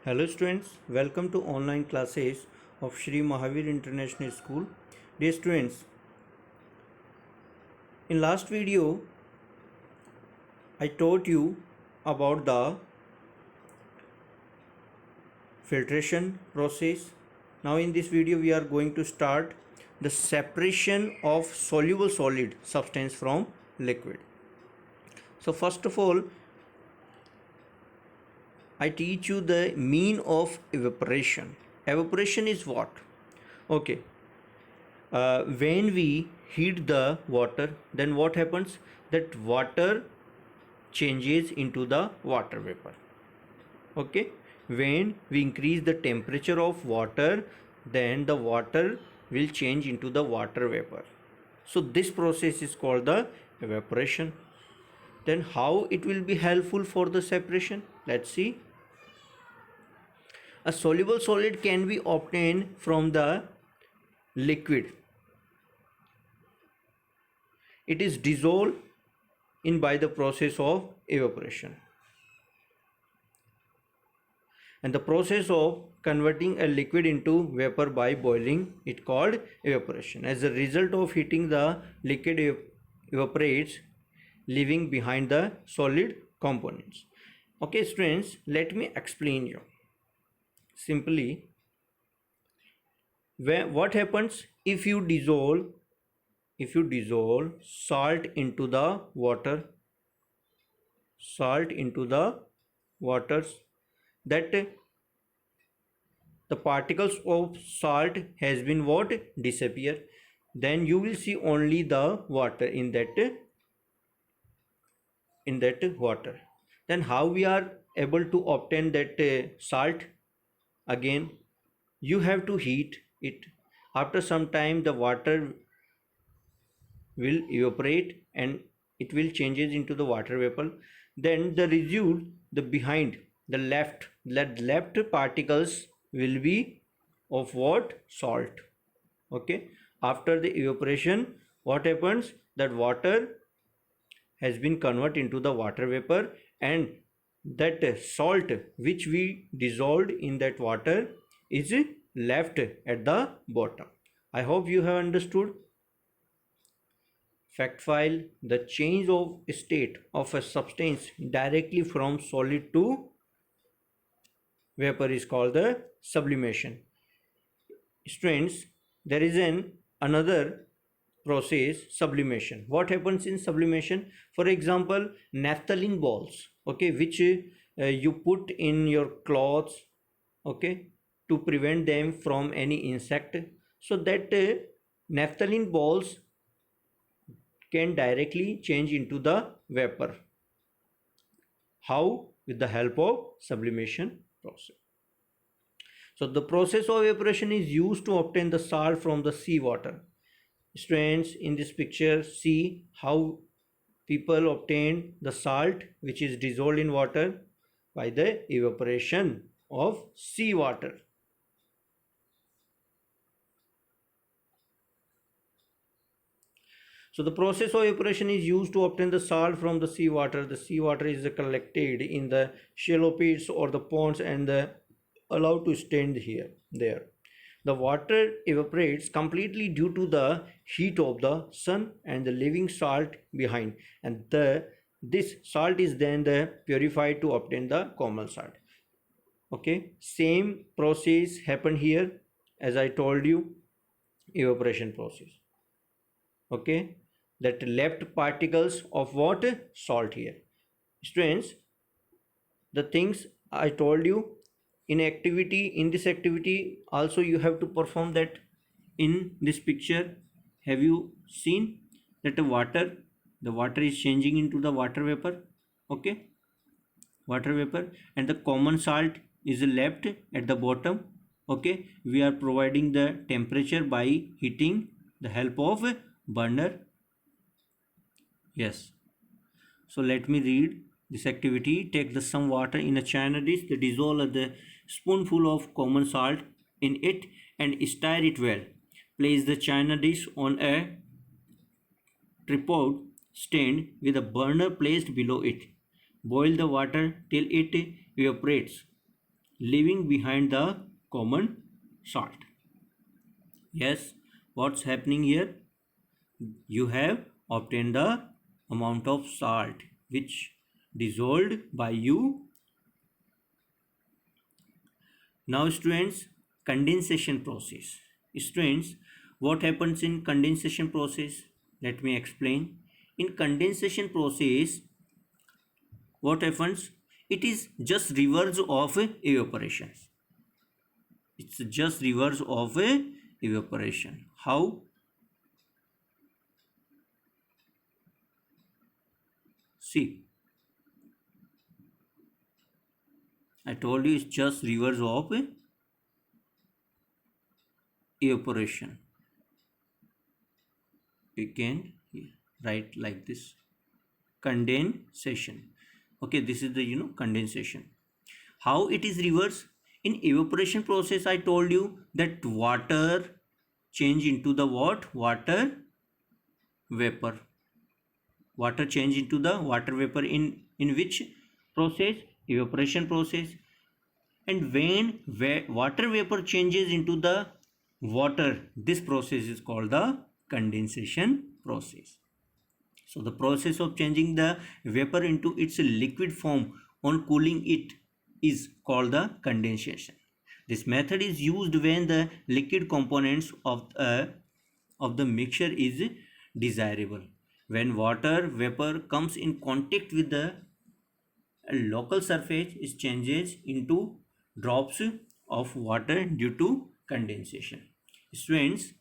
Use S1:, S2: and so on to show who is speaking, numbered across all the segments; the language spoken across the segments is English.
S1: Hello students, welcome to online classes of Shri Mahavir International School. Dear students, in last video I taught you about the filtration process. Now in this video we are going to start the separation of soluble solid substance from liquid. So first of all I teach you the mean of evaporation. Evaporation is what? Okay, when we heat the water, then what happens? That water changes into the water vapor. Okay, when we increase the temperature of water, then the water will change into the water vapor. So this process is called the evaporation. Then how it will be helpful for the separation? Let's see. A soluble solid can be obtained from the liquid. It is dissolved in by the process of evaporation. And the process of converting a liquid into vapor by boiling it called evaporation. As a result of heating, the liquid evaporates, leaving behind the solid components. Okay students, let me explain you simply. What happens if you dissolve salt into the water, waters, that the particles of salt has been what disappear, then you will see only the water in that water. Then how we are able to obtain that salt? Again, you have to heat it. After some time the water will evaporate and it will changes into the water vapor. Then the residue, the behind, the left particles will be of what? Salt. Okay, after the evaporation what happens? That water has been converted into the water vapor, and that salt which we dissolved in that water is left at the bottom. I hope you have understood. Fact file: the change of state of a substance directly from solid to vapor is called the sublimation. Students, there is another process, sublimation. What happens in sublimation? For example, naphthalene balls, okay, which you put in your clothes, okay, to prevent them from any insect. So that naphthalene balls can directly change into the vapor. How? With the help of sublimation process. So the process of evaporation is used to obtain the salt from the seawater. Students, in this picture see how people obtain the salt which is dissolved in water by the evaporation of seawater. So the process of evaporation is used to obtain the salt from the seawater. The seawater is collected in the shallow pits or the ponds and allowed to stand there. The water evaporates completely due to the heat of the sun and the leaving salt behind, and this salt is then purified to obtain the common salt. Okay, same process happened here as I told you, evaporation process. Okay, that left particles of what? Salt here. Students, the things I told you in this activity also you have to perform that. In this picture, have you seen that the water is changing into the water vapor? Okay, water vapor, and the common salt is left at the bottom. Okay, we are providing the temperature by heating the help of burner. Yes, so let me read this activity. Take the some water in a china dish, dissolve the spoonful of common salt in it and stir it well. Place the china dish on a tripod stand with a burner placed below it. Boil the water till it evaporates. leaving behind the common salt. Yes, what's happening here? You have obtained the amount of salt which dissolved by you. Now students, condensation process. Students, what happens in condensation process? Let me explain. In condensation process, what happens? It is just reverse of evaporation. It's just reverse of evaporation. How? See, I told you it's just reverse of evaporation. We can write like this: condensation. Okay, this is the condensation. How it is reverse? In evaporation process, I told you that water change into the what? Water vapor. Water change into the water vapor in which process? Evaporation process. And when water vapor changes into the water, this process is called the condensation process. So the process of changing the vapor into its liquid form on cooling it is called the condensation. This method is used when the liquid components of the mixture is desirable. When water vapor comes in contact with the local surface, it changes into drops of water due to condensation. Students,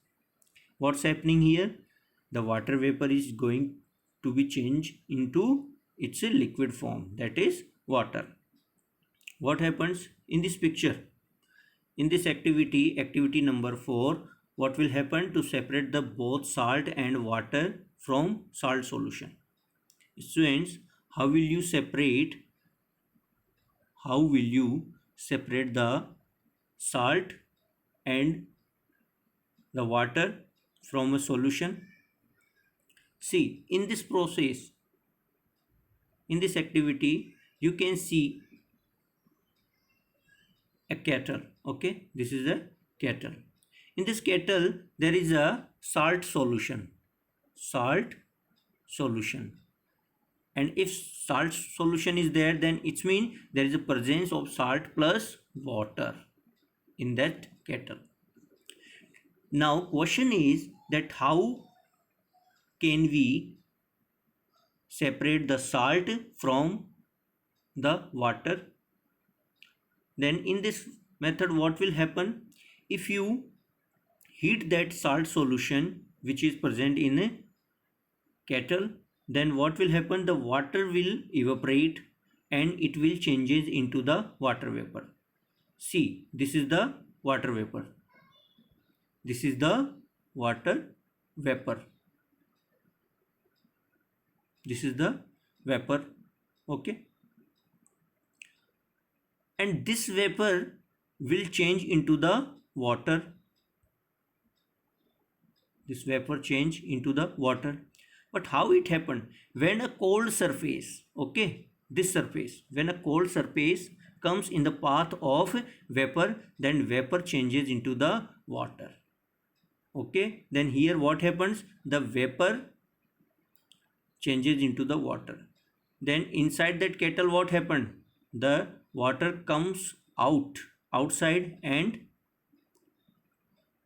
S1: what's happening here? The water vapor is going to be changed into its liquid form, that is water. What happens in this picture? In this activity number 4, what will happen to separate the both salt and water from salt solution? Students, how will you separate the salt and the water from a solution? See, in this process, in this activity, you can see a kettle. Okay, this is a kettle. In this kettle, there is a salt solution. And if salt solution is there, then it means there is a presence of salt plus water in that kettle. Now question is that how can we separate the salt from the water? Then in this method, what will happen? If you heat that salt solution which is present in a kettle, then what will happen? The water will evaporate and it will changes into the water vapor. See, this is the water vapor. This is the water vapor. This is the vapor. Okay. And this vapor will change into the water. This vapor change into the water. But how it happened? When a cold surface, okay, this surface, when a cold surface comes in the path of vapor, then vapor changes into the water. Okay, then here what happens? The vapor changes into the water. Then inside that kettle, what happened? The water comes outside and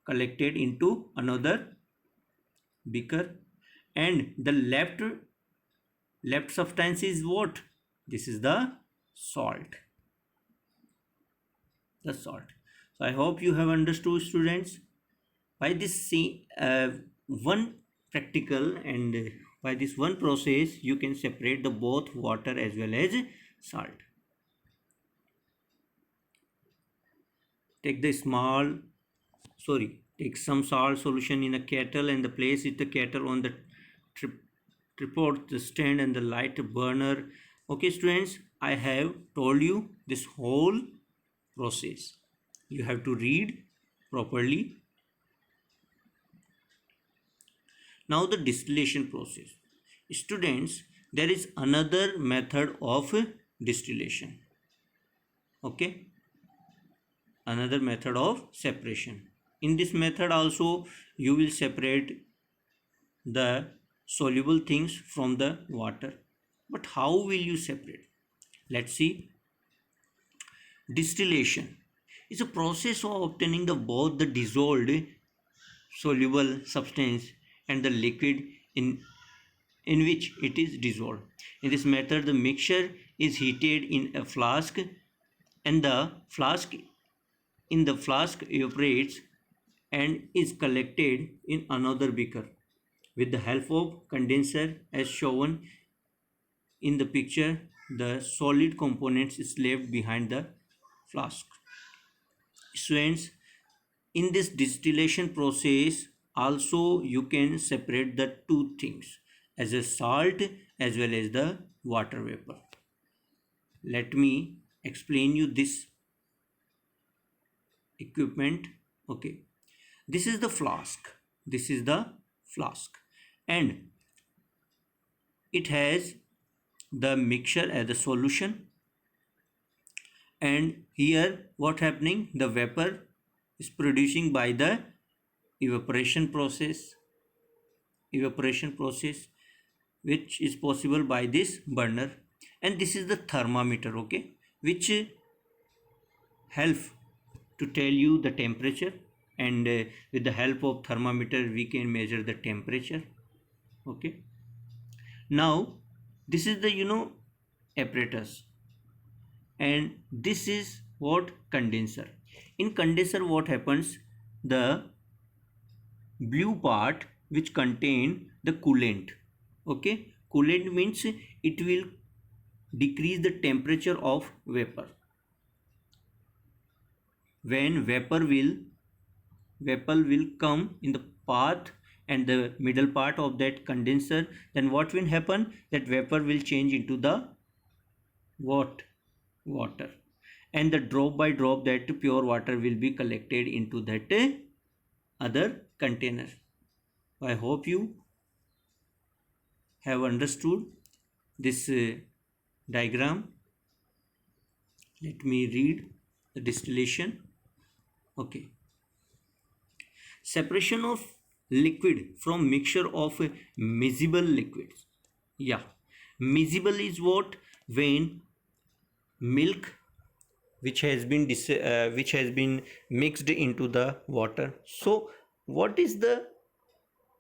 S1: collected into another beaker, and the left substance is what? This is the salt. The salt. So I hope you have understood, students. By this one practical and by this one process, you can separate the both water as well as salt. Take some salt solution in a kettle and place the kettle on the tripod, the stand and the light burner. Okay students, I have told you this whole process. You have to read properly. Now the distillation process. Students, there is another method of distillation. Okay. another method of separation. In this method also you will separate the soluble things from the water. But how will you separate? Let's see. Distillation is a process of obtaining the both the dissolved soluble substance and the liquid in which it is dissolved. In this method, the mixture is heated in a flask, and the flask evaporates and is collected in another beaker. With the help of condenser as shown in the picture, the solid components is left behind the flask. Students, in this distillation process also you can separate the two things as a salt as well as the water vapor. Let me explain you this equipment. Okay, this is the flask, this is the flask, and it has the mixture as the solution. And here what happening, the vapor is producing by the evaporation process which is possible by this burner. And this is the thermometer, okay, which help to tell you the temperature. And with the help of thermometer we can measure the temperature. Okay, now this is the apparatus, and this is what condenser. In condenser what happens, the blue part which contain the coolant. Okay, coolant means it will decrease the temperature of vapor. When vapor will come in the path and the middle part of that condenser, then what will happen, that vapor will change into the what, water, and the drop by drop that pure water will be collected into that other container. I hope you have understood this diagram. Let me read the distillation. Okay, separation of liquid from mixture of miscible liquids. Yeah, miscible is what, when milk which has been mixed into the water. So what is the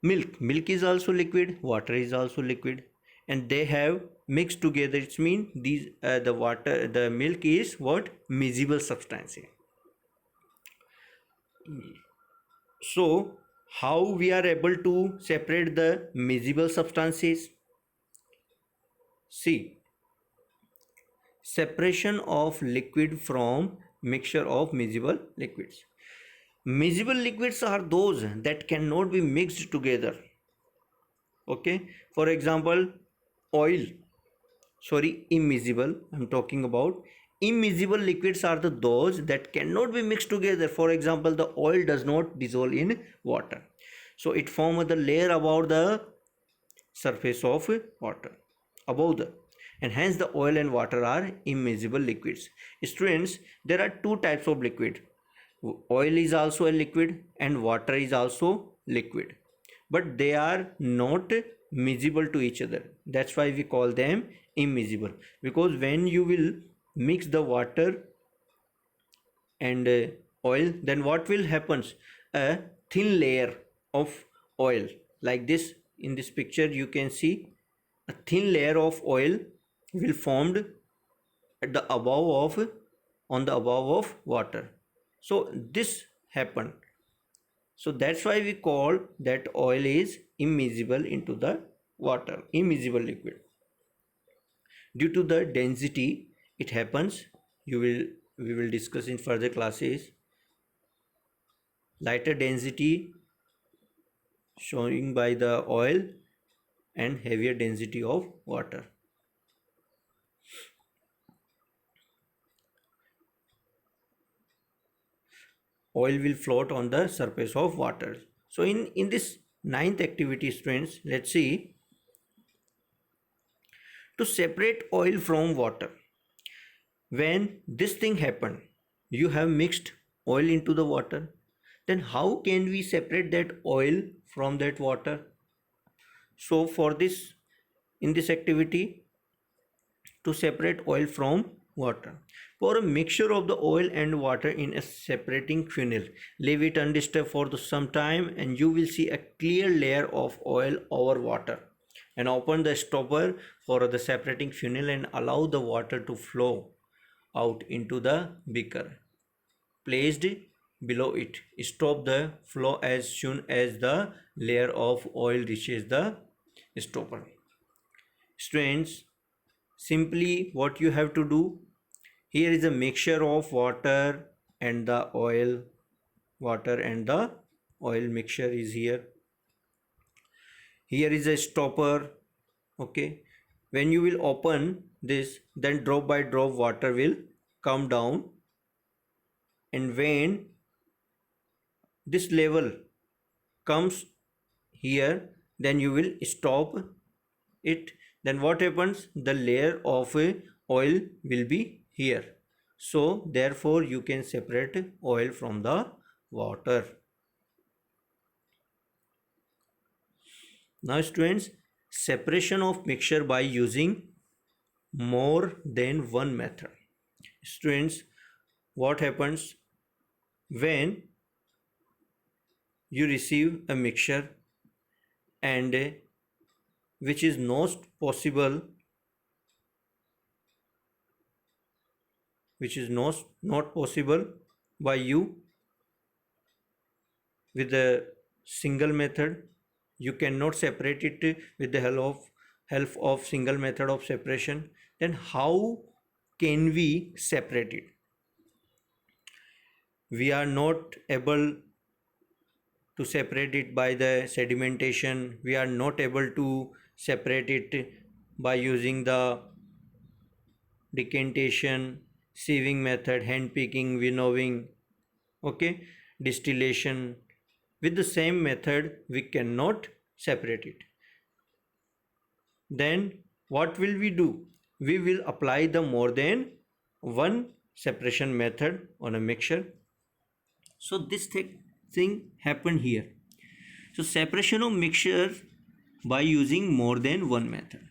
S1: milk is also liquid, water is also liquid, and they have mixed together. It means these the milk is what, miscible substance. So how we are able to separate the miscible substances? See, separation of liquid from mixture of miscible liquids. Miscible liquids are those that cannot be mixed together. Okay, for example, oil, sorry, immiscible, I'm talking about immiscible liquids are those that cannot be mixed together. For example, the oil does not dissolve in water, so it forms the layer above the surface of water, above the, and hence the oil and water are immiscible liquids. Students, there are two types of liquid. Oil is also a liquid and water is also liquid, but they are not miscible to each other. That's why we call them immiscible, because when you will mix the water and oil, then what will happens, a thin layer of oil, like this. In this picture you can see a thin layer of oil will formed at the above of, on the above of water. So this happened, so that's why we call that oil is immiscible into the water, immiscible liquid. Due to the density it happens, we will discuss in further classes. Lighter density showing by the oil and heavier density of water. Oil will float on the surface of water. So in this ninth activity, students, let's see, to separate oil from water. When this thing happened, you have mixed oil into the water. Then how can we separate that oil from that water? So for this, in this activity, to separate oil from water, pour a mixture of the oil and water in a separating funnel. Leave it undisturbed for some time and you will see a clear layer of oil over water. And open the stopper for the separating funnel and allow the water to flow out into the beaker placed below it. Stop the flow as soon as the layer of oil reaches the stopper. Students, simply what you have to do, here is a mixture of water and the oil. Water and the oil mixture is here. Here is a stopper. Okay, when you will open this, then drop by drop water will come down, and when this level comes here, then you will stop it. Then what happens, the layer of oil will be here, so therefore you can separate oil from the water. Now students, separation of mixture by using more than one method. Students, what happens when you receive a mixture and which is not possible, not possible by you with a single method, you cannot separate it with the help of single method of separation, then how can we separate it? We are not able to separate it by the sedimentation, we are not able to separate it by using the decantation, sieving method, hand picking, winnowing, okay, distillation. With the same method we cannot separate it. Then what will we do? We will apply the more than one separation method on a mixture. So this thing happened here. So separation of mixture by using more than one method.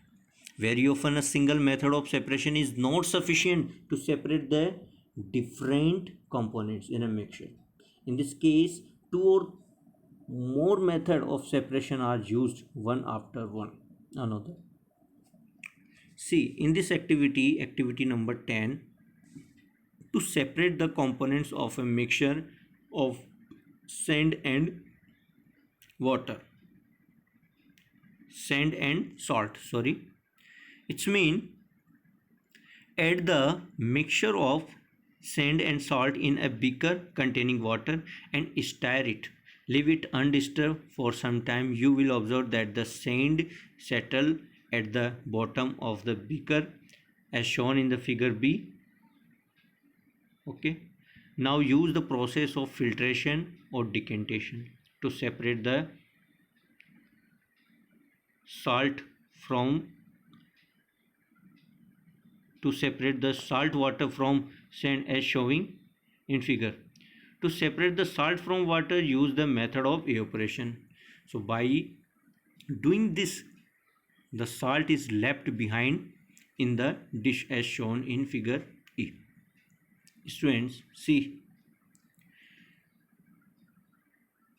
S1: Very often a single method of separation is not sufficient to separate the different components in a mixture. In this case, two or more method of separation are used one after one another. See, in this activity number 10, to separate the components of a mixture of sand and water, sand and salt, sorry, it's mean add the mixture of sand and salt in a beaker containing water and stir it. Leave it undisturbed for some time. You will observe that the sand settle at the bottom of the beaker as shown in the figure B. Okay. Now use the process of filtration or decantation to separate the salt water from sand as showing in figure. To separate the salt from water, use the method of evaporation. So by doing this, the salt is left behind in the dish as shown in figure E. Students, see,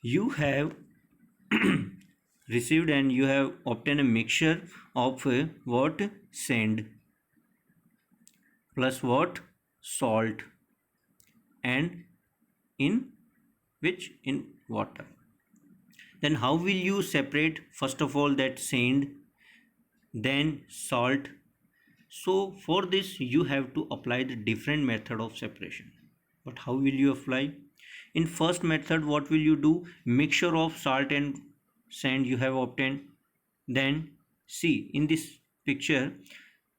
S1: you have received and you have obtained a mixture of what? Sand plus what? Salt, and in which? In water. Then how will you separate first of all that sand, then salt? So for this you have to apply the different method of separation. But how will you apply? In first method, what will you do? Mixture of salt and sand you have obtained. Then see, in this picture,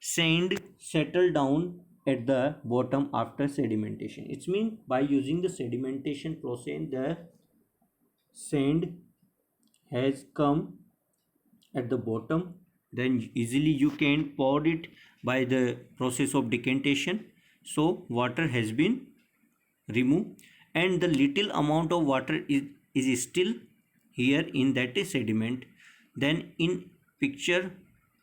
S1: sand settle down at the bottom after sedimentation. It means by using the sedimentation process, the sand has come at the bottom. Then easily you can pour it by the process of decantation. So water has been removed, and the little amount of water is still here in that sediment, then in picture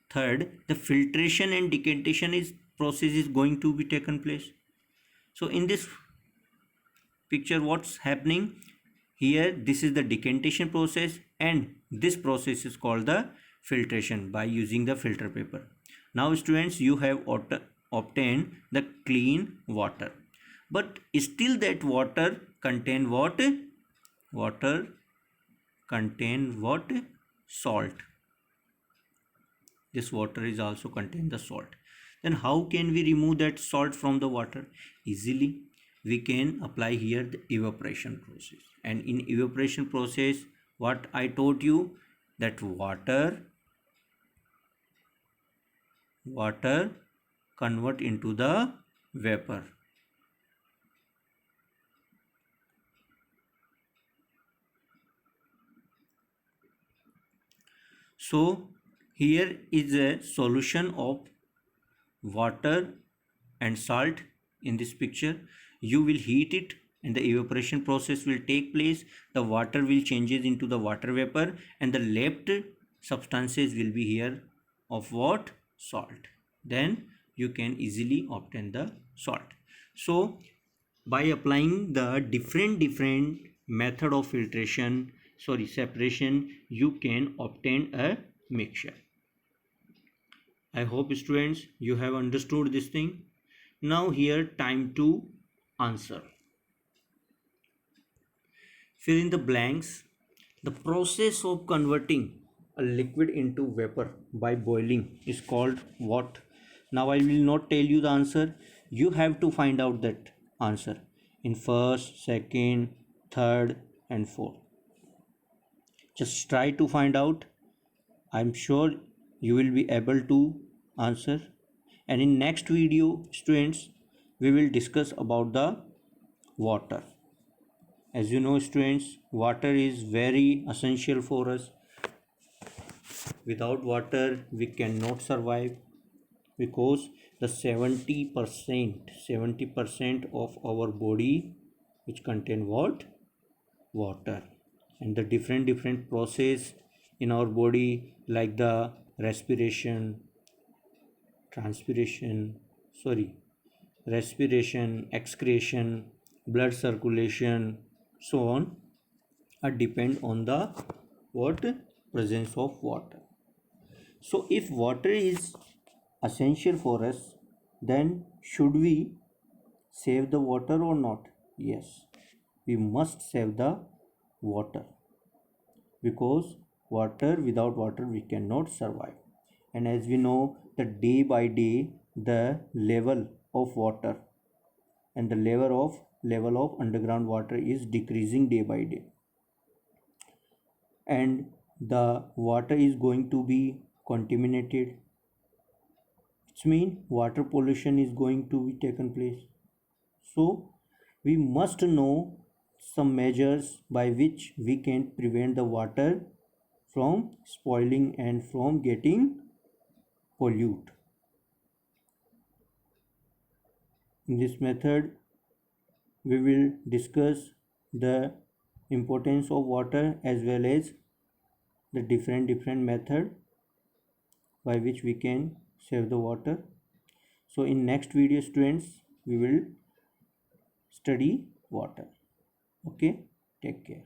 S1: third, the filtration and decantation is process is going to be taken place. So in this picture, what's happening here, this is the decantation process, and this process is called the filtration by using the filter paper. Now students, you have obtained the clean water, but still that water contain what? Water contain what? Salt. This water is also contain the salt. Then how can we remove that salt from the water? Easily we can apply here the evaporation process, and in evaporation process, what I told you, that water convert into the vapor. So here is a solution of water and salt in this picture. You will heat it and the evaporation process will take place. The water will changes into the water vapor, and the left substances will be here of what? Salt. Then you can easily obtain the salt. So by applying the different method of separation, you can obtain a mixture. I hope students you have understood this thing. Now here time to answer. Fill in the blanks. The process of converting a liquid into vapor by boiling is called what? Now I will not tell you the answer. You have to find out that answer in first, second, third and fourth. Just try to find out. I'm sure you will be able to answer. And in next video, students, we will discuss about the water. As you know, students, water is very essential for us. Without water, we cannot survive, because the 70% of our body which contain what? Water. And the different process in our body, like the respiration, excretion, blood circulation, so on, are depend on the what? Presence of water. So if water is essential for us, then should we save the water or not? Yes, we must save the water, because without water we cannot survive. And as we know, the day by day the level of water and the level of underground water is decreasing day by day, and the water is going to be contaminated. It means water pollution is going to be taken place. So we must know some measures by which we can prevent the water from spoiling and from getting pollute. In this method, we will discuss the importance of water as well as the different method by which we can save the water. So in next video, students, we will study water. Okay, take care.